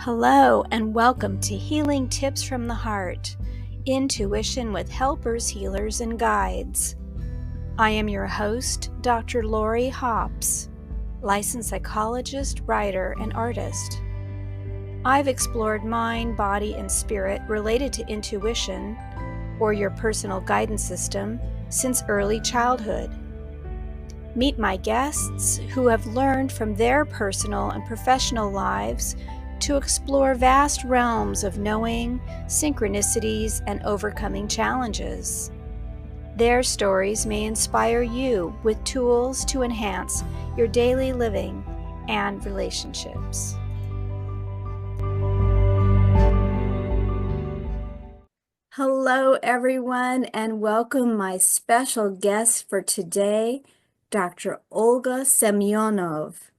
Hello and welcome to Healing Tips from the Heart, Intuition with Helpers, Healers, and Guides. I am your host, Dr. Lori Hops, licensed psychologist, writer, and artist. I've explored mind, body, and spirit related to intuition, or your personal guidance system, since early childhood. Meet my guests who have learned from their personal and professional lives to explore vast realms of knowing, synchronicities, and overcoming challenges. Their stories may inspire you with tools to enhance your daily living and relationships. Hello, everyone, and welcome my special guest for today, Dr. Olga Semyonov.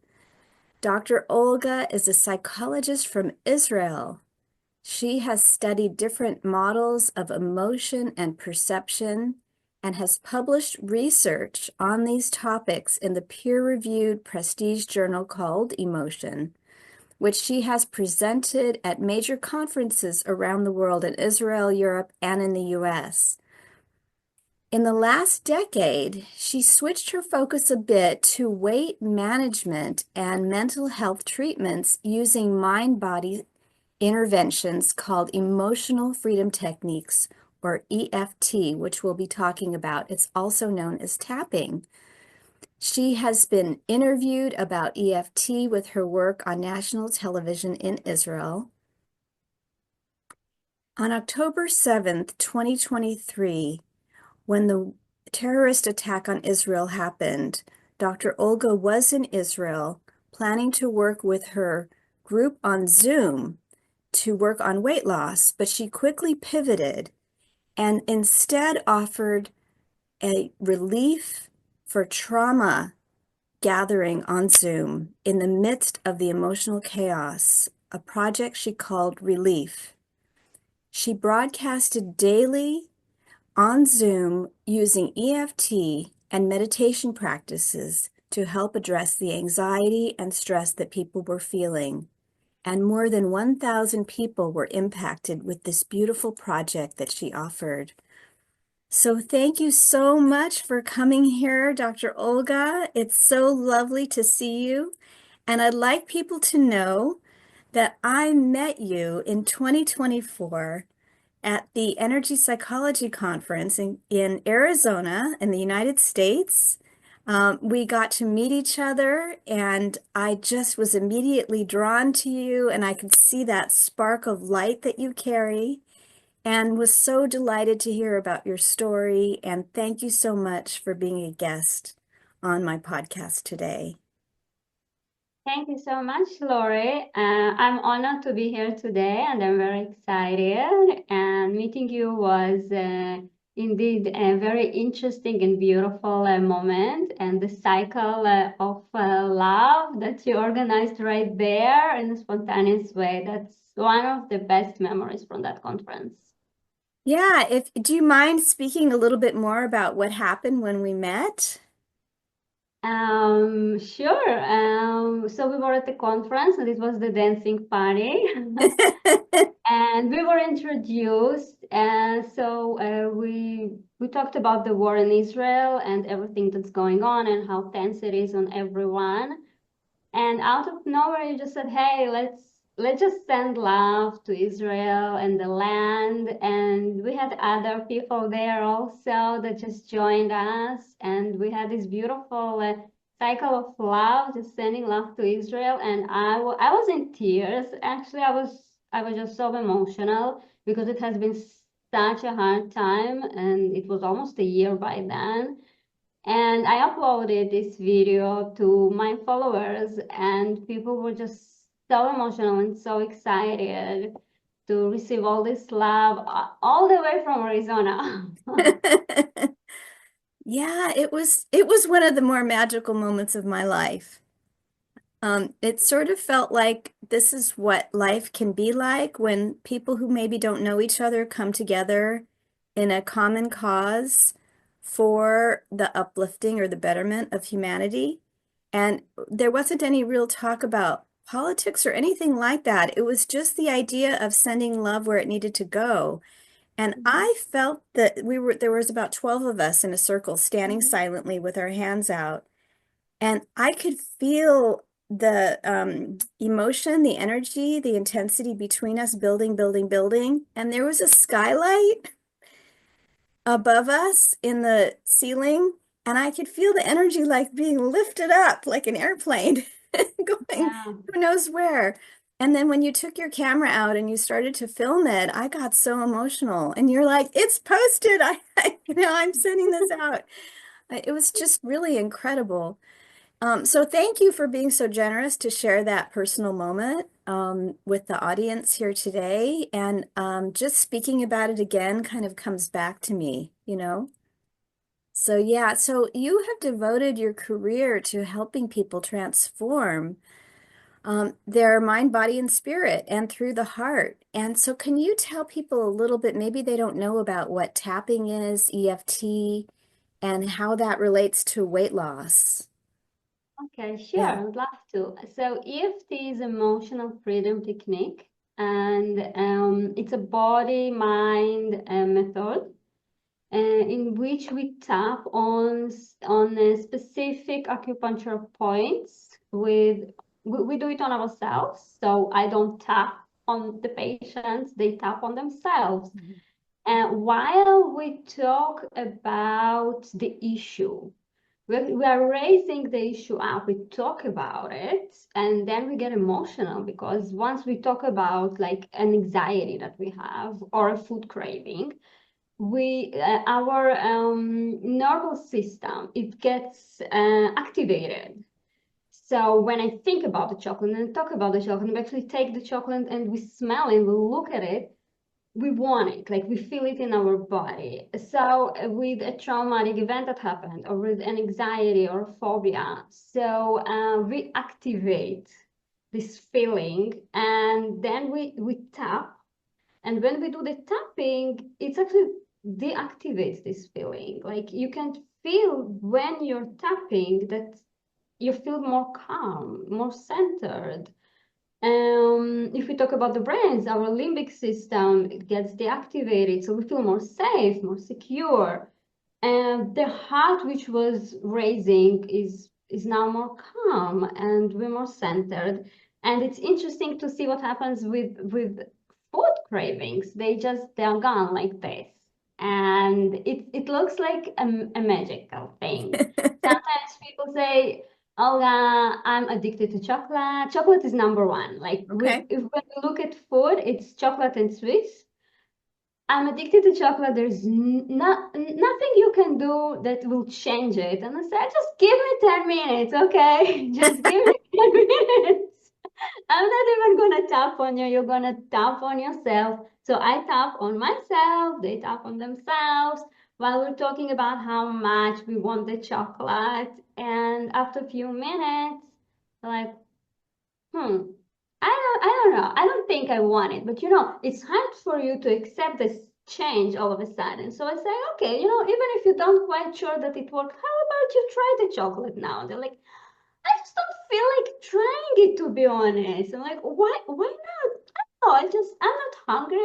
Dr. Olga is a psychologist from Israel. She has studied different models of emotion and perception and has published research on these topics in the peer-reviewed prestige journal called Emotion, which she has presented at major conferences around the world in Israel, Europe, and in the US. In the last decade, she switched her focus a bit to weight management and mental health treatments using mind-body interventions called emotional freedom techniques, or EFT, which we'll be talking about. It's also known as tapping. She has been interviewed about EFT with her work on national television in Israel. On October 7th, 2023, when the terrorist attack on Israel happened, Dr. Olga was in Israel planning to work with her group on Zoom to work on weight loss, but she quickly pivoted and instead offered a relief for trauma gathering on Zoom in the midst of the emotional chaos, a project she called Relief. She broadcasted daily on Zoom using EFT and meditation practices to help address the anxiety and stress that people were feeling. And more than 1,000 people were impacted with this beautiful project that she offered. So thank you so much for coming here, Dr. Olga. It's so lovely to see you. And I'd like people to know that I met you in 2024 at the Energy Psychology Conference in Arizona in the United States. We got to meet each other, and I just was immediately drawn to you, and I could see that spark of light that you carry, and was so delighted to hear about your story. And thank you so much for being a guest on my podcast today. Thank you so much, Lori. I'm honored to be here today, and I'm very excited. And meeting you was indeed a very interesting and beautiful moment. And the cycle of love that you organized right there in a spontaneous way, that's one of the best memories from that conference. Yeah, do you mind speaking a little bit more about what happened when we met? Sure. So we were at the conference, and it was the dancing party. And we were introduced, and so we talked about the war in Israel and everything that's going on and how tense it is on everyone. And out of nowhere, you just said, "Hey, let's just send love to Israel and the land." And we had other people there also that just joined us, and we had this beautiful cycle of love, just sending love to Israel. And I was in tears. Actually, I was just so emotional because it has been such a hard time, and it was almost a year by then. And I uploaded this video to my followers, and people were just so emotional and so excited to receive all this love all the way from Arizona. Yeah, it was one of the more magical moments of my life. It sort of felt like this is what life can be like when people who maybe don't know each other come together in a common cause for the uplifting or the betterment of humanity. And there wasn't any real talk about politics or anything like that. It was just the idea of sending love where it needed to go. And Mhm. I felt that there was about 12 of us in a circle standing Mhm. silently with our hands out. And I could feel the emotion, the energy, the intensity between us building, building, building. And there was a skylight above us in the ceiling, and I could feel the energy like being lifted up like an airplane going Yeah. who knows where. And then when you took your camera out and you started to film it, I got so emotional. And you're like, it's posted. I'm sending this out. It was just really incredible. So thank you for being so generous to share that personal moment with the audience here today. And just speaking about it again kind of comes back to me, you know? So yeah, so you have devoted your career to helping people transform their mind, body, and spirit, and through the heart. And so can you tell people a little bit, maybe they don't know about what tapping is, EFT, and how that relates to weight loss? Okay, sure, Yeah. I'd love to. So EFT is emotional freedom technique, and it's a body-mind method in which we tap on specific acupuncture points with we do it on ourselves. So I don't tap on the patients, they tap on themselves. Mhm. And while we talk about the issue, we are raising the issue up, we talk about it, and then we get emotional because once we talk about like an anxiety that we have or a food craving, we our nervous system, it gets activated. So when I think about the chocolate and I talk about the chocolate, we actually take the chocolate and we smell it, we look at it, we want it, like we feel it in our body. So with a traumatic event that happened, or with an anxiety or phobia, so we activate this feeling, and then we tap, and when we do the tapping, it's actually deactivates this feeling. Like you can feel when you're tapping that you feel more calm, more centered. If we talk about the brains, our limbic system gets deactivated, so we feel more safe, more secure. And the heart, which was raising, is now more calm, and we're more centered. And it's interesting to see what happens with food cravings. They are gone like this, and it looks like a magical thing. Sometimes people say, Olga, I'm addicted to chocolate. Chocolate is number one. Like Okay. if when we look at food, it's chocolate and sweets. I'm addicted to chocolate. There's nothing you can do that will change it. And I said, just give me 10 minutes, okay? Just give me 10 minutes. I'm not even gonna tap on you. You're gonna tap on yourself. So I tap on myself. They tap on themselves while we're talking about how much we want the chocolate. And after a few minutes, like, hmm, I don't know. I don't think I want it. But it's hard for you to accept this change all of a sudden. So I say, okay, even if you don't quite sure that it worked, how about you try the chocolate now? They're like, I just don't feel like trying it, to be honest. I'm like, why not? Oh, I'm not hungry.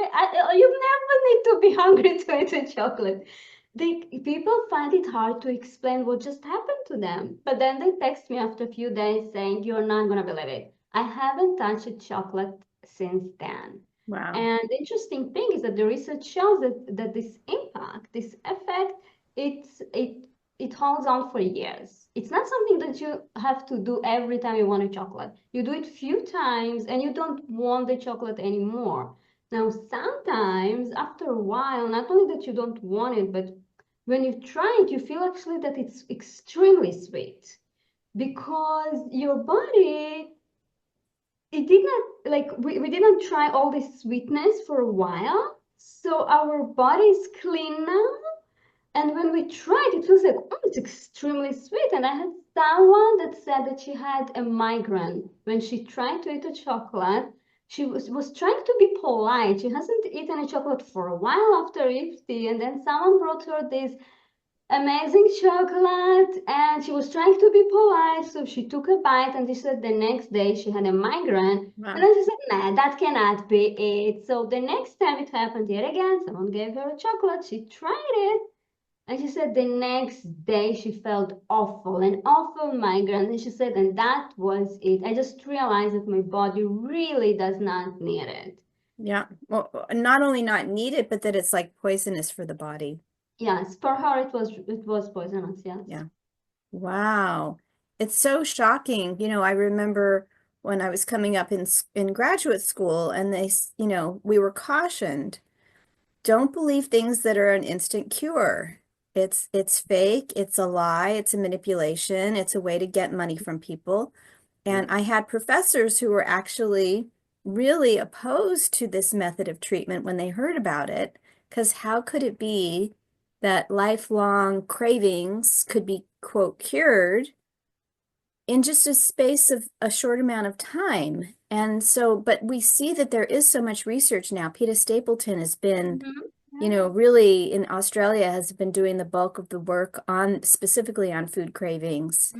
You never need to be hungry to eat a chocolate. People find it hard to explain what just happened to them. But then they text me after a few days saying, you're not gonna believe it. I haven't touched a chocolate since then. Wow. And the interesting thing is that the research shows that this impact, this effect, it holds on for years. It's not something that you have to do every time you want a chocolate. You do it few times and you don't want the chocolate anymore. Now, sometimes after a while, not only that you don't want it, but when you try it, you feel actually that it's extremely sweet because your body, it did not, like, we didn't try all this sweetness for a while. So our body is clean now, and when we tried, it was like, oh, it's extremely sweet. And I had someone that said that she had a migraine when she tried to eat a chocolate. She was trying to be polite. She hasn't eaten a chocolate for a while after EFT, and then someone brought her this amazing chocolate, and she was trying to be polite, so she took a bite, and she said the next day she had a migraine. And Wow. then she said, nah, that cannot be it. So the next time it happened yet again, someone gave her a chocolate, she tried it, and she said the next day she felt awful, an awful migraine. And she said, and that was it. I just realized that my body really does not need it. Yeah. Well, not only not needed, but that it's like poisonous for the body. Yes, for her it was poisonous, yes. Yeah. Wow. It's so shocking. I remember when I was coming up in graduate school and we were cautioned, don't believe things that are an instant cure. It's fake, it's a lie, it's a manipulation, it's a way to get money from people. And I had professors who were actually really opposed to this method of treatment when they heard about it, because how could it be that lifelong cravings could be, quote, cured in just a space of a short amount of time? And so, but we see that there is so much research now. Peter Stapleton has been, Mhm. Yeah. really in Australia has been doing the bulk of the work on specifically on food cravings.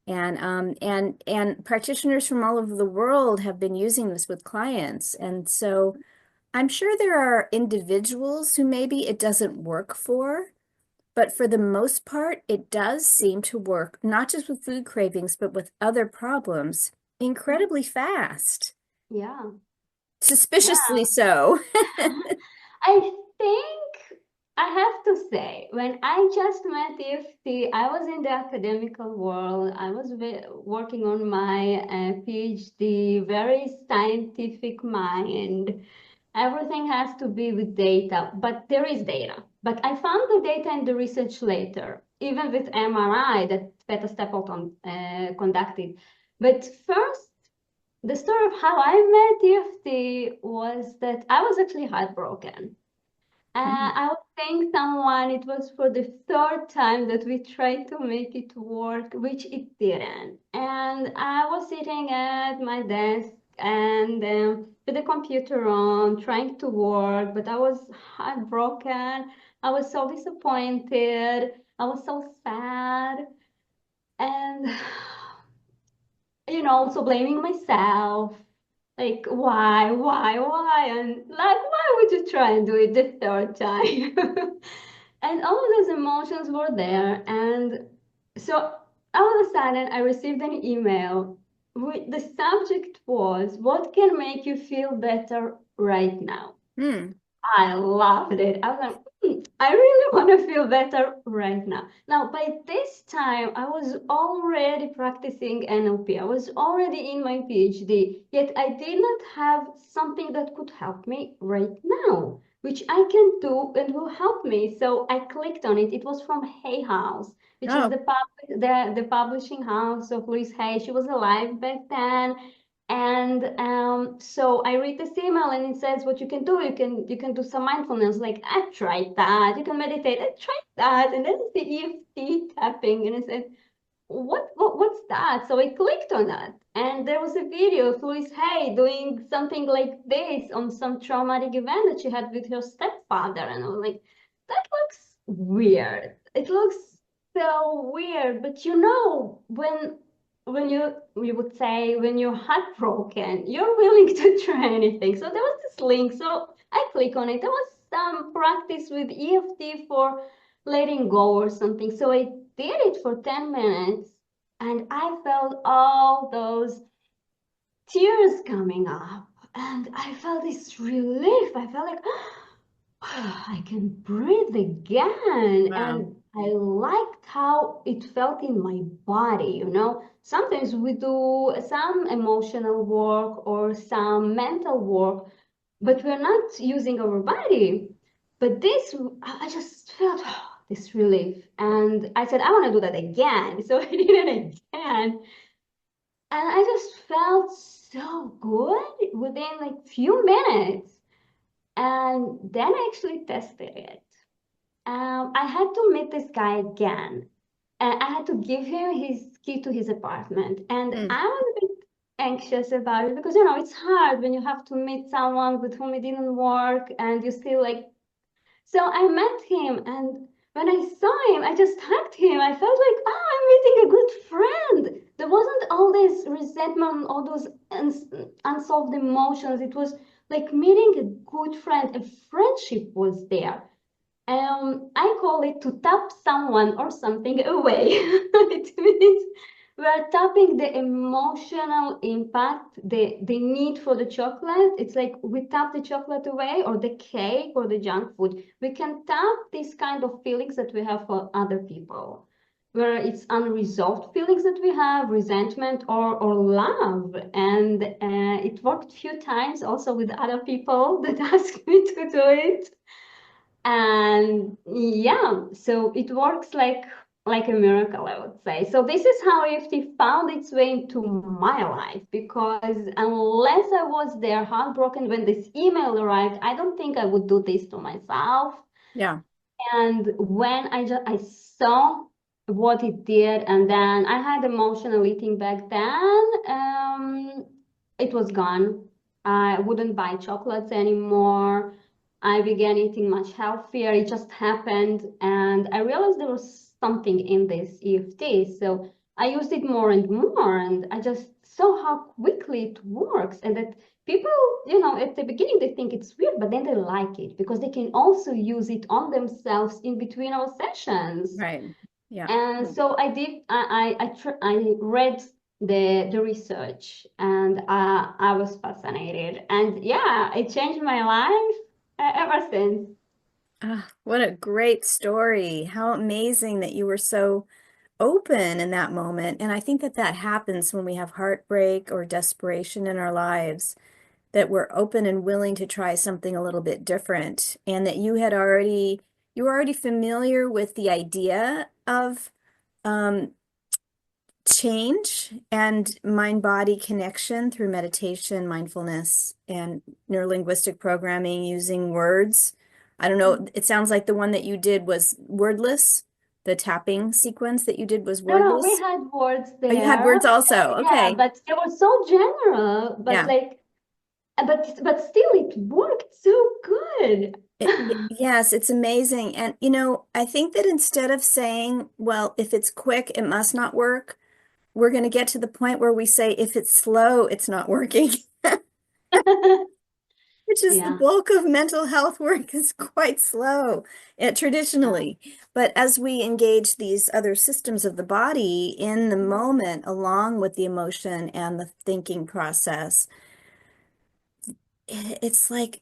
And practitioners from all over the world have been using this with clients. And so I'm sure there are individuals who maybe it doesn't work for, but for the most part, it does seem to work, not just with food cravings, but with other problems incredibly fast, Yeah. suspiciously Yeah. so. I think I have to say, when I just met EFT, I was in the academical world. I was working on my PhD, very scientific mind. Everything has to be with data, but there is data. But I found the data in the research later, even with MRI that Peter Stapleton conducted. But first, the story of how I met EFT was that I was actually heartbroken. Hmm. I was saying someone, it was for the third time that we tried to make it work, which it didn't. And I was sitting at my desk and with the computer on, trying to work, but I was heartbroken. I was so disappointed. I was so sad. And also blaming myself. Like, why? And like, why would you try and do it the third time? And all of those emotions were there. And so all of a sudden, I received an email. The subject was, what can make you feel better right now? Hmm. I loved it. I was like, I really want to feel better right now. Now, by this time, I was already practicing NLP. I was already in my PhD, yet I did not have something that could help me right now, which I can do and will help me. So I clicked on it. It was from Hay House, which is Oh, the publishing house of Louise Hay. She was alive back then, and so I read this email and it says what you can do. You can do some mindfulness. Like, I tried that. You can meditate. I tried that. And then it's the EFT tapping. And I said, what's that? So I clicked on that. And there was a video of Louise Hay doing something like this on some traumatic event that she had with her stepfather. And I was like, that looks weird. It looks so weird. But when you would say when you're heartbroken, you're willing to try anything. So there was this link. So I click on it. There was some practice with EFT for letting go or something. So I did it for 10 minutes and I felt all those tears coming up. And I felt this relief. I felt like, I can breathe again. wow. And I liked how it felt in my body. Sometimes we do some emotional work or some mental work, but we're not using our body. But this, I just felt this relief. And I said, I want to do that again. So I did it again. And I just felt so good within like few minutes. And then I actually tested it. I had to meet this guy again. And I had to give him his key to his apartment. And Hmm. I was a bit anxious about it because, it's hard when you have to meet someone with whom it didn't work and you still like. So I met him and when I saw him, I just hugged him. I felt like, oh, I'm meeting a good friend. There wasn't all this resentment, all those unsolved emotions. It was like meeting a good friend. A friendship was there. I call it to tap someone or something away. It means we are tapping the emotional impact, the need for the chocolate. It's like we tap the chocolate away or the cake or the junk food. We can tap these kind of feelings that we have for other people, where it's unresolved feelings that we have, resentment or love. And it worked few times also with other people that asked me to do it. And yeah, so it works like a miracle, I would say. So this is how EFT found its way into my life, because unless I was there heartbroken when this email arrived, I don't think I would do this to myself. Yeah. And when I saw what it did, and then I had emotional eating back then, it was gone. I wouldn't buy chocolates anymore. I began eating much healthier. It just happened, and I realized there was something in this EFT. So I used it more and more, and I just saw how quickly it works, and that people, at the beginning they think it's weird, but then they like it because they can also use it on themselves in between our sessions. Right. Yeah. And so I did. I read the research, and I was fascinated. And yeah, it changed my life ever since. Ah, what a great story. How amazing that you were so open in that moment. And I think that that happens when we have heartbreak or desperation in our lives, that we're open and willing to try something a little bit different, and that you were already familiar with the idea of um, change and mind-body connection through meditation, mindfulness, and neurolinguistic programming using words. I don't know, it sounds like the one that you did was wordless. The tapping sequence that you did was No, no, we wordless. had words Oh, you had there. words also. Yeah, Okay. but it was so general, but Yeah. like, but still, it worked so good. Yes, it's amazing. And, I think that instead of saying, well, if it's quick, it must not work, we're going to get to the point where we say, if it's slow, it's not working, which is the Yeah, bulk of mental health work is quite slow, yeah, traditionally. But as we engage these other systems of the body in the moment, along with the emotion and the thinking process, it's like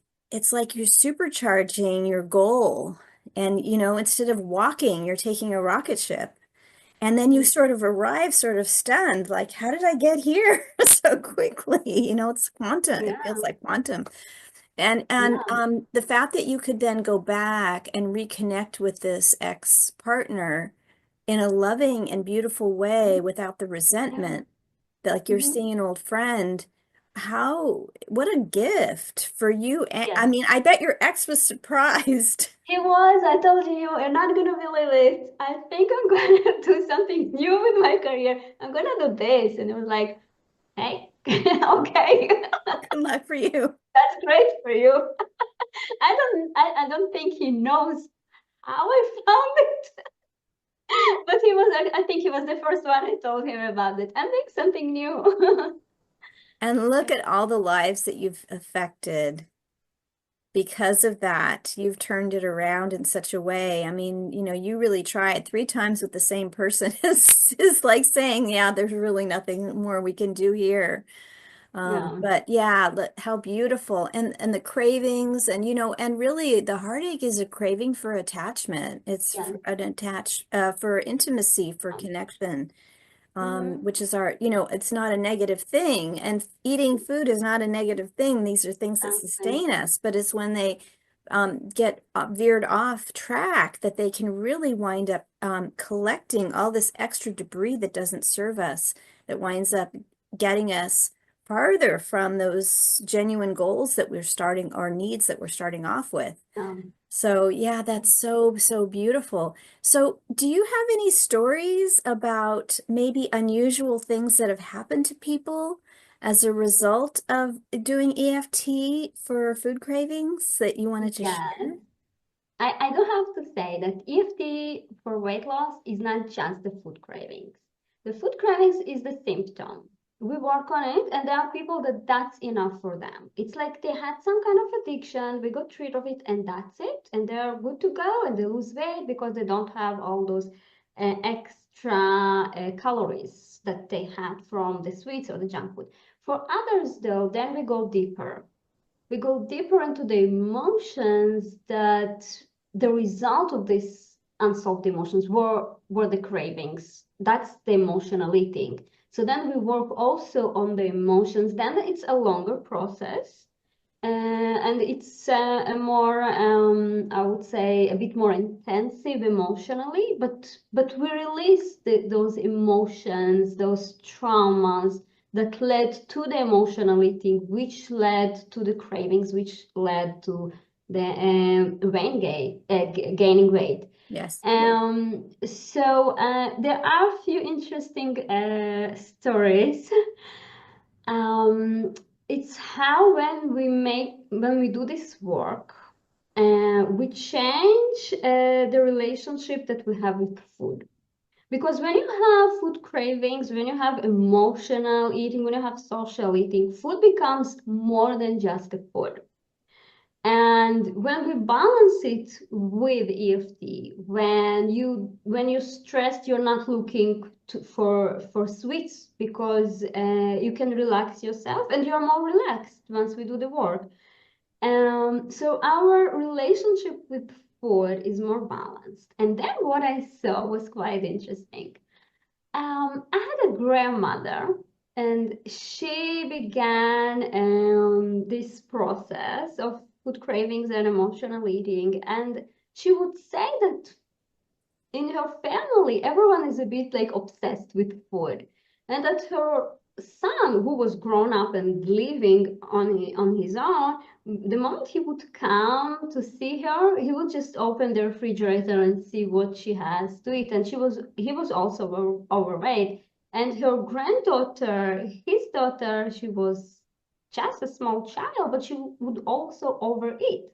you're supercharging your goal. And, instead of walking, you're taking a rocket ship. And then you mm, sort of arrive sort of stunned, like, how did I get here so quickly? It's quantum. It feels yeah, like quantum. And yeah, the fact that you could then go back and reconnect with this ex-partner in a loving and beautiful way mhm, without the yeah, resentment, that like you're hmm, seeing an old friend, what a gift for you. I yes. mean, I bet your ex was surprised. He was. I told you, you're not gonna believe it. I think I'm gonna do something new with my career. I'm gonna do this, and it was like, hey, okay, Good luck for you. that's great for you. I don't think he knows how I found it. But he was, I think he was the first one I told him about it. I'm doing something new. And look at all the lives that you've affected because of that. You've turned it around in such a way. I mean, you really tried 3 times with the same person is like saying, yeah, there's really nothing more we can do here. Yeah, But yeah, how beautiful. And the cravings, and really the heartache is a craving for attachment. It's yeah. for intimacy, for connection, Mm-hmm. which is it's not a negative thing. And eating food is not a negative thing. These are things that Exactly. sustain us, but it's when they get veered off track that they can really wind up collecting all this extra debris that doesn't serve us, that winds up getting us farther from those genuine goals that we're starting, or needs that we're starting off with. Um, So yeah, that's so, so beautiful. So do you have any stories about maybe unusual things that have happened to people as a result of doing EFT for food cravings that you wanted to yes. share? I do have to say that EFT for weight loss is not just the food cravings. The food cravings is the symptom. We work on it, and there are people that that's enough for them. It's like they had some kind of addiction, we got rid of it, and that's it. And they're good to go, and they lose weight because they don't have all those extra calories that they had from the sweets or the junk food. For others, though, then we go deeper. We go deeper into the emotions that the result of these unsolved emotions were the cravings. That's the emotional eating. So then we work also on the emotions. Then it's a longer process. And it's a more, I would say, a bit more intensive emotionally, but we release those emotions, those traumas that led to the emotional eating, which led to the cravings, which led to the gaining weight. Yes. So there are a few interesting stories. It's how when we do this work, we change the relationship that we have with food. Because when you have food cravings, when you have emotional eating, when you have social eating, food becomes more than just the food. And when we balance it with EFT, when you're stressed, you're not looking for sweets because you can relax yourself and you're more relaxed once we do the work. So our relationship with food is more balanced. And then what I saw was quite interesting. I had a grandmother, and she began this process of food cravings and emotional eating. And she would say that in her family, everyone is a bit like obsessed with food, and that her son, who was grown up and living on his own, the moment he would come to see her, he would just open the refrigerator and see what she has to eat. And he was also overweight. And her granddaughter, his daughter, she was just a small child, but she would also overeat.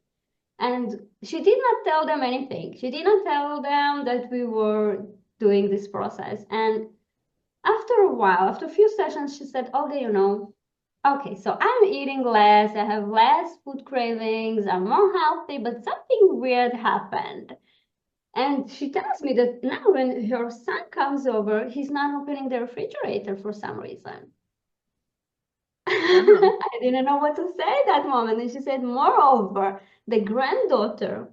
And she did not tell them anything. She did not tell them that we were doing this process. And after a while, after a few sessions, she said, Olga, okay, so I'm eating less, I have less food cravings, I'm more healthy, but something weird happened. And she tells me that now when her son comes over, he's not opening the refrigerator for some reason. Wow. I didn't know what to say at that moment. And she said, moreover, the granddaughter,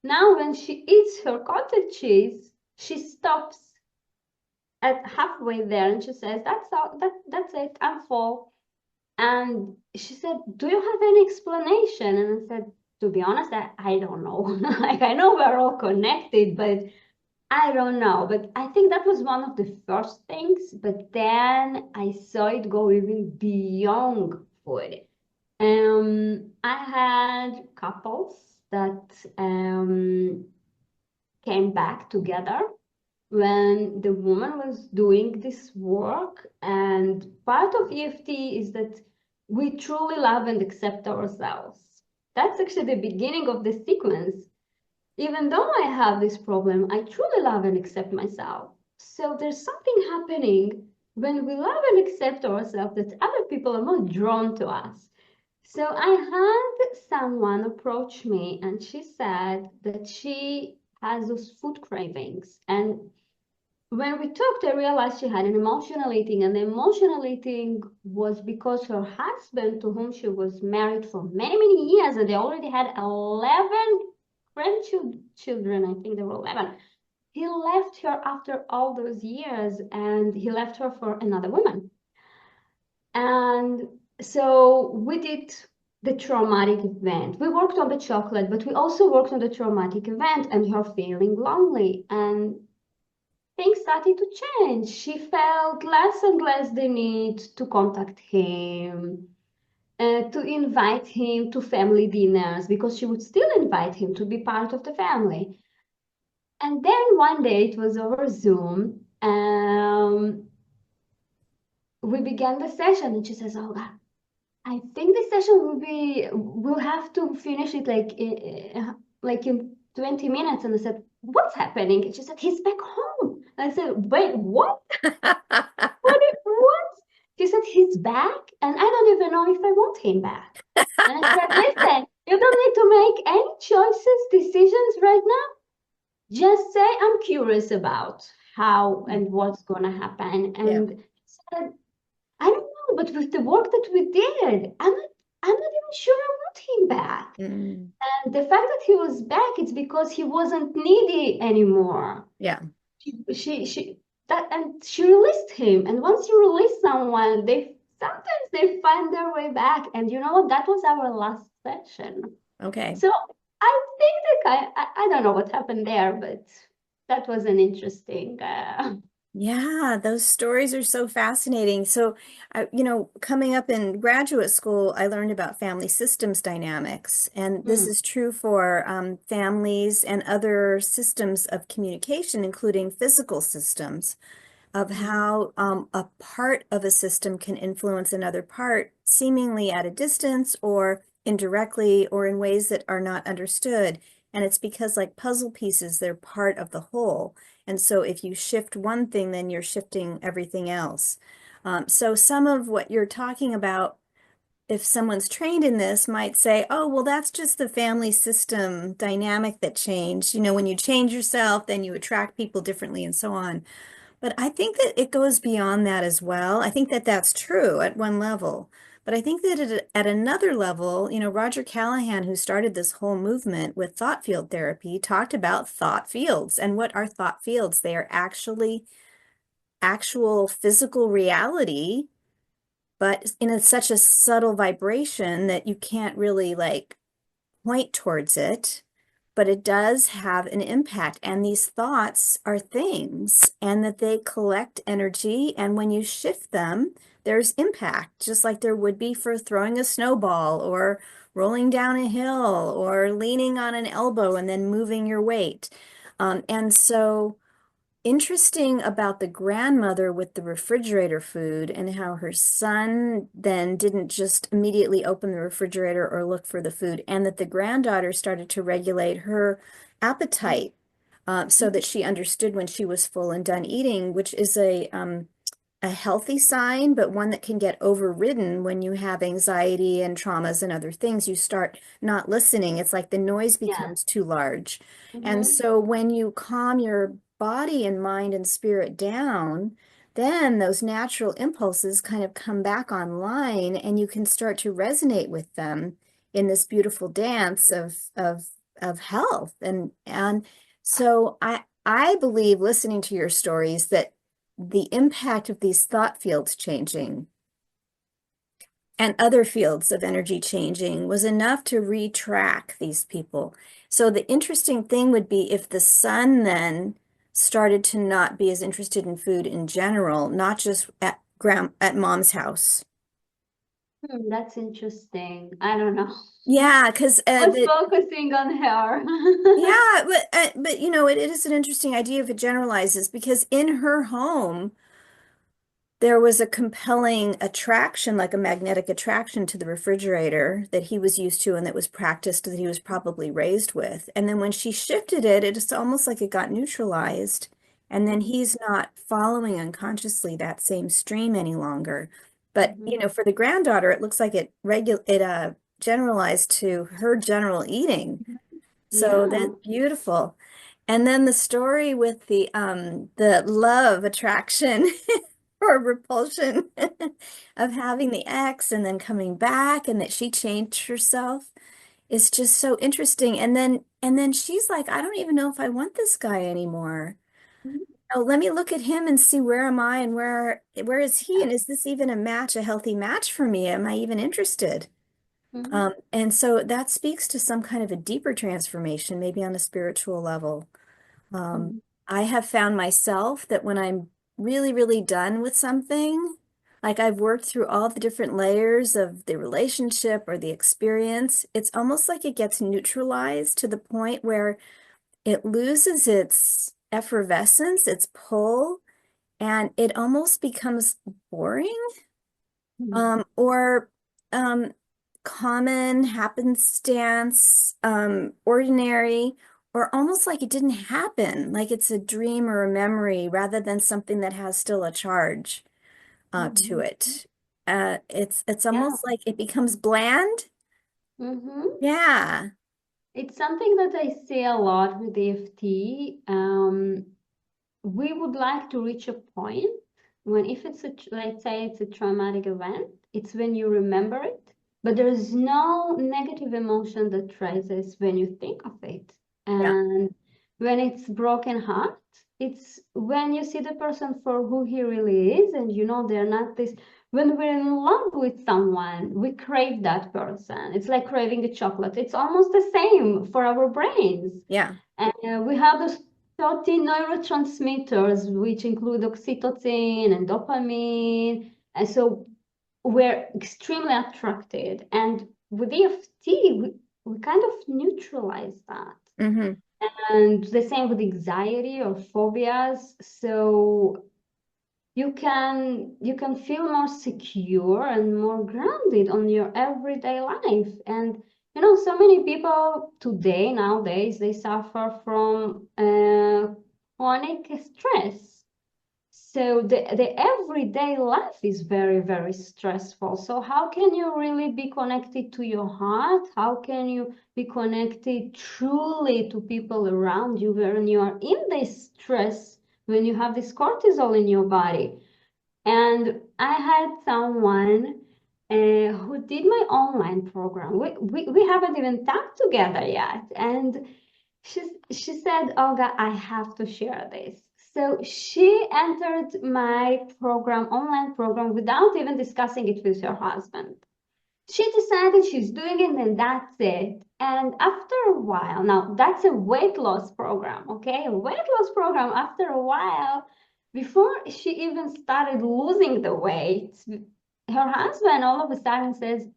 now when she eats her cottage cheese, she stops at halfway there and she says, that's all, that's it, I'm full. And she said, do you have any explanation? And I said, to be honest, I don't know. Like, I know we're all connected, but I don't know. But I think that was one of the first things. But then I saw it go even beyond food. I had couples that came back together when the woman was doing this work. And part of EFT is that we truly love and accept ourselves. That's actually the beginning of the sequence. Even though I have this problem, I truly love and accept myself. So there's something happening when we love and accept ourselves that other people are more drawn to us. So I had someone approach me and she said that she has those food cravings. And when we talked, I realized she had an emotional eating, and the emotional eating was because her husband, to whom she was married for many, many years, and they already had 11 grandchildren, I think they were 11. He left her after all those years, and he left her for another woman. And so we did the traumatic event. We worked on the chocolate, but we also worked on the traumatic event and her feeling lonely. And things started to change. She felt less and less the need to contact him, to invite him to family dinners, because she would still invite him to be part of the family. And then one day, it was over Zoom, we began the session, and she says, "Oh, I think this session we'll have to finish it like in 20 minutes. And I said, what's happening? And she said, he's back home. And I said, wait, what? What? She said, he's back, and I don't even know if I want him back. And I said, listen, you don't need to make any choices, decisions right now. Just say, I'm curious about how and what's going to happen. Yeah. And he said, I don't know, but with the work that we did, I'm not even sure I want him back. Mm. And the fact that he was back, it's because he wasn't needy anymore. Yeah. She that and she released him. And once you release someone, they sometimes they find their way back. And you know what? That was our last session. Okay. So I think that I don't know what happened there, but that was an interesting. Yeah, those stories are so fascinating. So, coming up in graduate school, I learned about family systems dynamics, and this Mm, is true for families and other systems of communication, including physical systems, of mhm. how a part of a system can influence another part, seemingly at a distance or indirectly or in ways that are not understood. And it's because, like puzzle pieces, they're part of the whole. And so if you shift one thing, then you're shifting everything else. So some of what you're talking about, if someone's trained in this, might say, oh, well, that's just the family system dynamic that changed. When you change yourself, then you attract people differently and so on. But I think that it goes beyond that as well. I think that that's true at one level. But I think that at another level, Roger Callahan, who started this whole movement with thought field therapy, talked about thought fields. And what are thought fields? They are actually actual physical reality, but in such a subtle vibration that you can't really like point towards it, but it does have an impact. And these thoughts are things, and that they collect energy. And when you shift them, there's impact, just like there would be for throwing a snowball or rolling down a hill or leaning on an elbow and then moving your weight. And so interesting about the grandmother with the refrigerator food and how her son then didn't just immediately open the refrigerator or look for the food, and that the granddaughter started to regulate her appetite so that she understood when she was full and done eating, which is a healthy sign, but one that can get overridden when you have anxiety and traumas and other things. You start not listening. It's like the noise Yeah. becomes too large. And Hmm. so when you calm your body and mind and spirit down, then those natural impulses kind of come back online, and you can start to resonate with them in this beautiful dance of health. And so I believe, listening to your stories, that the impact of these thought fields changing and other fields of energy changing was enough to retrack these people. So the interesting thing would be if the son then started to not be as interested in food in general, not just at mom's house. That's interesting. I don't know. Yeah, because I was focusing on her. yeah, but it is an interesting idea if it generalizes, because in her home there was a compelling attraction, like a magnetic attraction to the refrigerator that he was used to and that was practiced, that he was probably raised with. And then when she shifted it, it's almost like it got neutralized. And then he's not following unconsciously that same stream any longer. But, Mhm. for the granddaughter, it looks like it generalized to her general eating. So Yeah. that's beautiful. And then the story with the love attraction or repulsion of having the ex and then coming back, and that she changed herself is just so interesting. And then she's like, I don't even know if I want this guy anymore. Mhm. Oh, let me look at him and see, where am I and where is he, and is this even a healthy match for me? Am I even interested? Mhm. And so that speaks to some kind of a deeper transformation, maybe on a spiritual level. Um, Mhm. I have found myself that when I'm really, really done with something, like I've worked through all the different layers of the relationship or the experience, it's almost like it gets neutralized to the point where it loses its effervescence, its pull, and it almost becomes boring, Mhm. or um, common happenstance, ordinary, or almost like it didn't happen, like it's a dream or a memory rather than something that has still a charge to Mhm. it. It's Yeah. almost like it becomes bland. Hmm. Yeah, It's something that I see a lot with EFT. We would like to reach a point when, if it's let's say it's a traumatic event, it's when you remember it, but there is no negative emotion that rises when you think of it. yeah, And when it's broken heart, it's when you see the person for who he really is, and you know they're not this. When we're in love with someone, we crave that person. It's like craving a chocolate. It's almost the same for our brains. yeah. And we have those 13 neurotransmitters, which include oxytocin and dopamine. And so we're extremely attracted. And with EFT, we kind of neutralize that. Mm-hmm. And the same with anxiety or phobias. So you can feel more secure and more grounded on your everyday life. And so many people today nowadays they suffer from chronic stress. So the everyday life is very, very stressful. So how can you really be connected to your heart? How can you be connected truly to people around you when you are in this stress, when you have this cortisol in your body? And I had someone who did my online program. We haven't even talked together yet. And she said, Olga, I have to share this. So she entered my program, online program, without even discussing it with her husband. She decided she's doing it and that's it. And after a while, now that's a weight loss program, okay? A weight loss program. After a while, before she even started losing the weight, her husband all of a sudden says,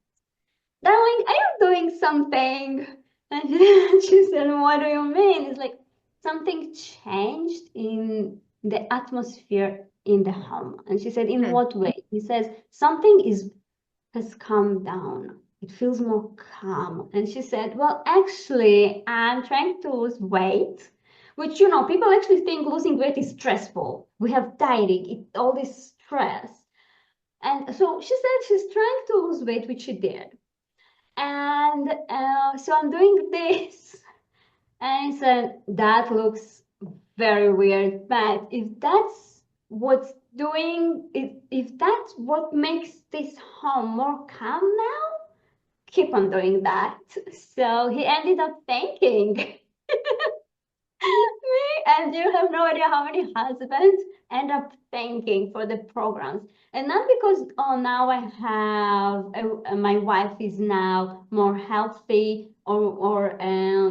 darling, are you doing something? And she said, what do you mean? It's like something changed in the atmosphere in the home. And she said, in what way? He says, something has calmed down. It feels more calm. And she said, well, actually, I'm trying to lose weight, which, people actually think losing weight is stressful. We have dieting, all this stress. And so she said she's trying to lose weight, which she did. And so I'm doing this. And I said, that looks very weird. But if that's what's doing, if that's what makes this home more calm now, keep on doing that. So he ended up thanking me, and you have no idea how many husbands end up thanking for the programs. And not because, oh, now I have, my wife is now more healthy, or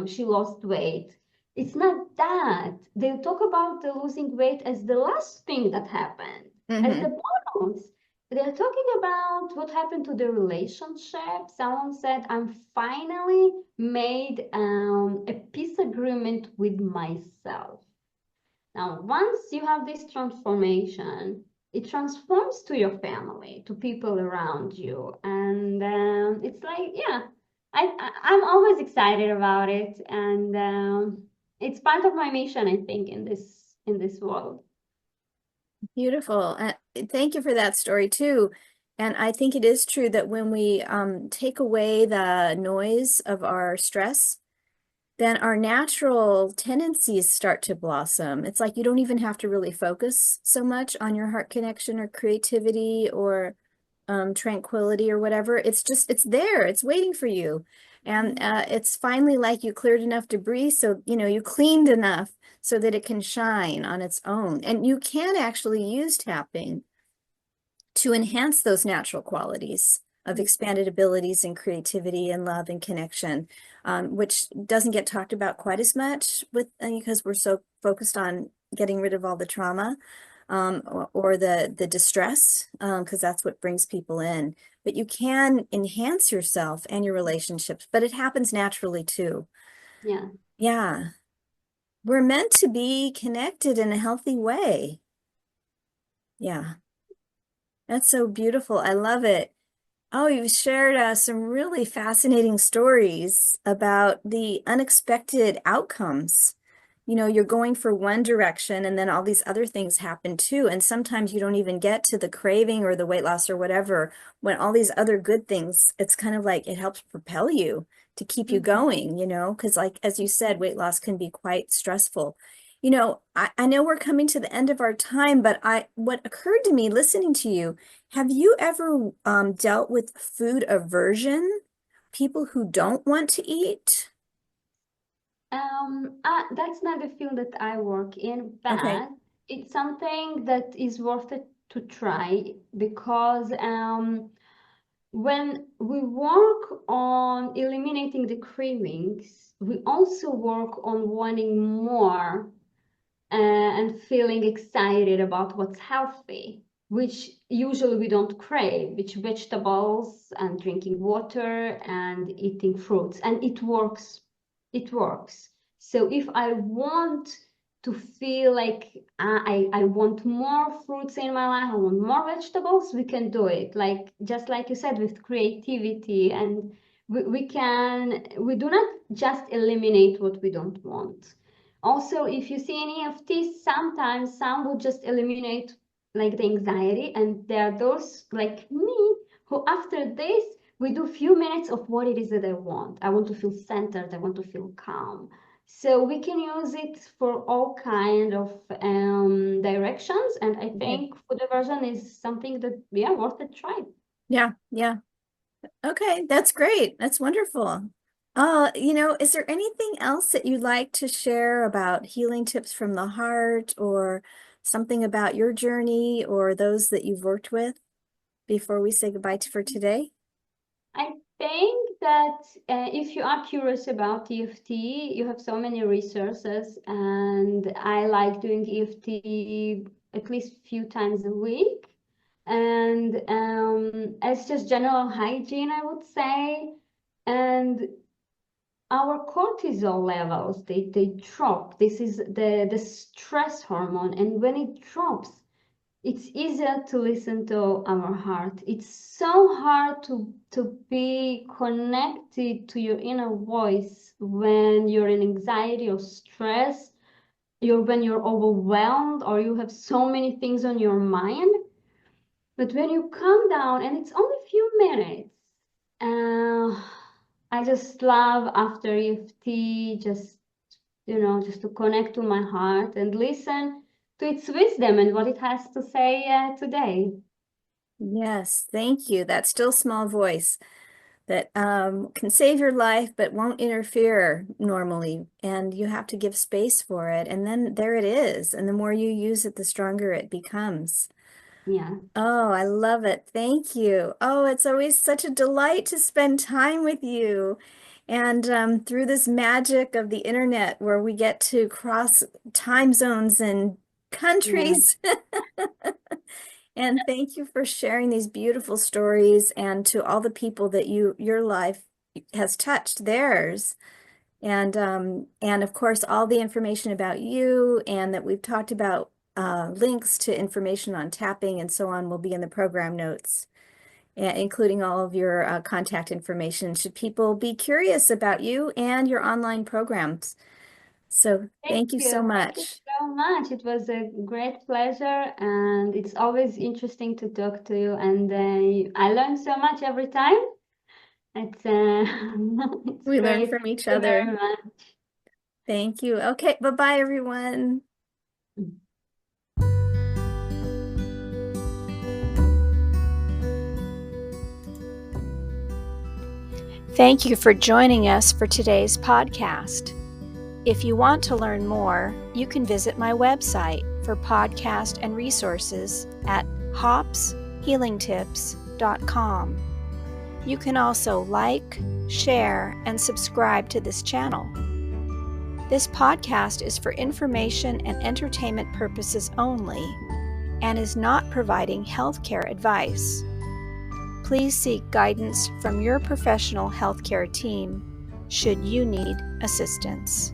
she lost weight. It's not that. They talk about the losing weight as the last thing that happened, as Mm-hmm. the bonus. They're talking about what happened to the relationship. Someone said, I'm finally made a peace agreement with myself. Now, once you have this transformation, it transforms to your family, to people around you. And it's like, yeah, I'm always excited about it. And it's part of my mission, I think, in this world. Beautiful. Thank you for that story too. And I think it is true that when we take away the noise of our stress, then our natural tendencies start to blossom. It's like you don't even have to really focus so much on your heart connection or creativity or tranquility or whatever. It's there, it's waiting for you. And it's finally like you cleared enough debris, so, you cleaned enough so that it can shine on its own. And you can actually use tapping to enhance those natural qualities of expanded abilities and creativity and love and connection, which doesn't get talked about quite as much because we're so focused on getting rid of all the trauma or the distress, because that's what brings people in. But you can enhance yourself and your relationships, but it happens naturally too. Yeah. Yeah, we're meant to be connected in a healthy way. Yeah, that's so beautiful. I love it. Oh, you've shared some really fascinating stories about the unexpected outcomes. You know, you're going for one direction and then all these other things happen too. And sometimes you don't even get to the craving or the weight loss or whatever. When all these other good things, it's kind of like it helps propel you to keep you Mhm. going, because like, as you said, weight loss can be quite stressful. I know we're coming to the end of our time, but what occurred to me listening to you, have you ever dealt with food aversion? People who don't want to eat? That's not the field that I work in, Okay. but it's something that is worth it to try because when we work on eliminating the cravings, we also work on wanting more and feeling excited about what's healthy, which usually we don't crave, which vegetables and drinking water and eating fruits. And it works. It works. So if I want to feel like I want more fruits in my life, I want more vegetables, we can do it. Like just like you said, with creativity and we do not just eliminate what we don't want. Also, if you see an EFT, sometimes some would just eliminate like the anxiety, and there are those like me who after this we do few minutes of what it is that I want. I want to feel centered, I want to feel calm. So we can use it for all kind of directions, and I Okay. think food aversion is something that yeah worth a try. Yeah, yeah. Okay, that's great. That's wonderful. Is there anything else that you'd like to share about healing tips from the heart or something about your journey or those that you've worked with before we say goodbye for today? I think that if you are curious about EFT, you have so many resources, and I like doing EFT at least a few times a week. And it's just general hygiene, I would say. And our cortisol levels, they drop. This is the stress hormone, and when it drops, it's easier to listen to our heart. It's so hard to be connected to your inner voice when you're in anxiety or stress, when you're overwhelmed or you have so many things on your mind. But when you calm down, and it's only a few minutes, uh, I just love after EFT, just to connect to my heart and listen to its wisdom and what it has to say today. Yes, thank you. That still small voice that can save your life but won't interfere normally. And you have to give space for it. And then there it is. And the more you use it, the stronger it becomes. Yeah. Oh, I love it. Thank you. Oh, it's always such a delight to spend time with you. And through this magic of the internet where we get to cross time zones and Yeah. countries. And thank you for sharing these beautiful stories and to all the people that your life has touched theirs. And of course, all the information about you and that we've talked about links to information on tapping and so on will be in the program notes, including all of your contact information should people be curious about you and your online programs. So Thank thank you so you. Thank you much. so much. It was a great pleasure, and it's always interesting to talk to you. And I learn so much every time. It's it's We learn great. from Thank each you other. very Thank you. Okay, bye-bye, everyone. much. Thank you for joining us for today's podcast. If you want to learn more, you can visit my website for podcast and resources at hopshealingtips.com. You can also like, share, and subscribe to this channel. This podcast is for information and entertainment purposes only and is not providing healthcare advice. Please seek guidance from your professional healthcare team should you need assistance.